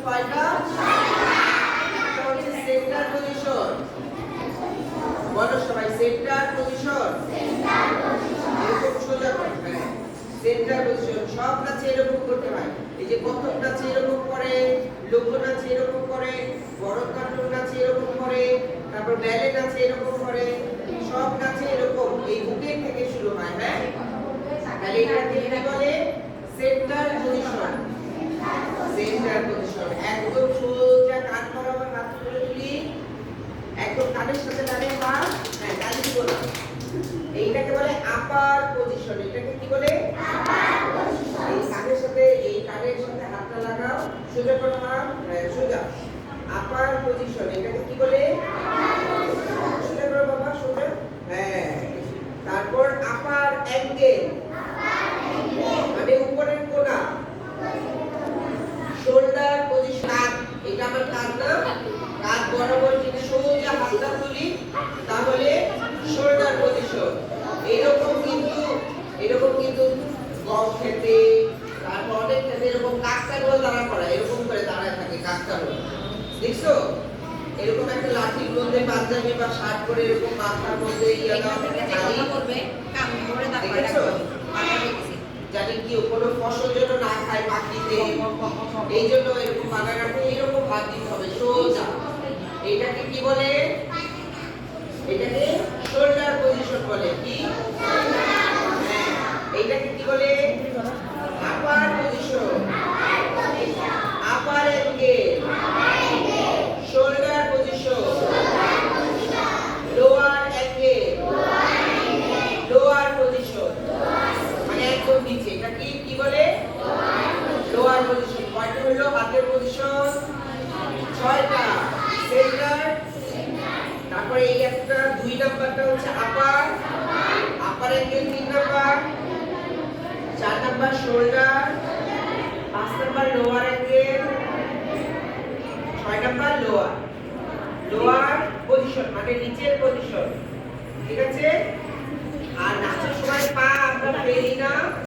কয়টা? এটা হচ্ছে সেন্টার পজিশন। বলো সবাই সেন্টার পজিশন। এরকম সোজা করে, হ্যাঁ সেন্টার পজিশন। সব নাচে এরকম করতে হয়। এই যে কত্থক নাচে এরকম করে, লোক নাচে এরকম করে, ভরতনাট্যম নাচে এরকম করে, তারপর ব্যালে নাচে এরকম করে, সব নাচে এরকম এই বুকের থেকে শুরু হয়। হ্যাঁ, তাহলে এটাকে কি বলে? Centre position. Centre position. একদম সোজা কান বরাবর হাত তুলে তুলি, একদম কানের সাথে দাঁড়িয়ে হাত, হ্যাঁ তালি দিব না। এইটাকে বলে আপার পজিশন। এটাকে কি বলে? Upper position. এই কানের সাথে হাতটা লাগাও, সোজা করো হাত, হ্যাঁ সোজা। আপার পজিশন। এটাকে কি বলে? সোজা করো বাবা, সোজা, হ্যাঁ। তারপর আপার অ্যাঙ্গেল, মানে উপরের কোণা। Shoulder position. এটা আমার কাঁধ না, কাঁধ বরাবর যদি সোজা হাতটা তুলি তাহলে শোল্ডার পজিশন। এরকম কিন্তু গম খেতে, তারপর অনেক খেতে এরকম কাকতাড়ুয়া দাঁড়া করা, এরকম করে দাঁড়ায় থাকে কাকতাড়ুয়া। দেখছো? এরকম একটা লাঠির মধ্যে পাঞ্জাবি বা শার্ট পরে এরকম মাথার মধ্যে ইয়া দাও করবে, কাম করে দাঁড়ায় রাখবে। জানি কি কোনো ফসল যেন না খায় পাখিতে, এই জন্য এরকম বানা রাখে, এরকম হাত দিতে হবে সোজা। এটাকে কি বলে? এটাকে শোল্ডার পজিশন বলে। কি? হ্যাঁ, এইটাকে কি বলে? Upper position. Upper angle. Shoulder position. Lower angle. Lower position, মানে একদম নিচে। এটা কি বলে? Lower position. কয়টা হলো হাতের পজিশন? 6টা। সেন্টার, তারপরে এই একটা 2 নাম্বারটা হচ্ছে upper, upper angle 3 number, 4 number shoulder, 5 number lower angle, 6 number lower. Lower position মানে নিচের পজিশন, ঠিক আছে? আর নাচের সময় পা আমরা ফেলি না,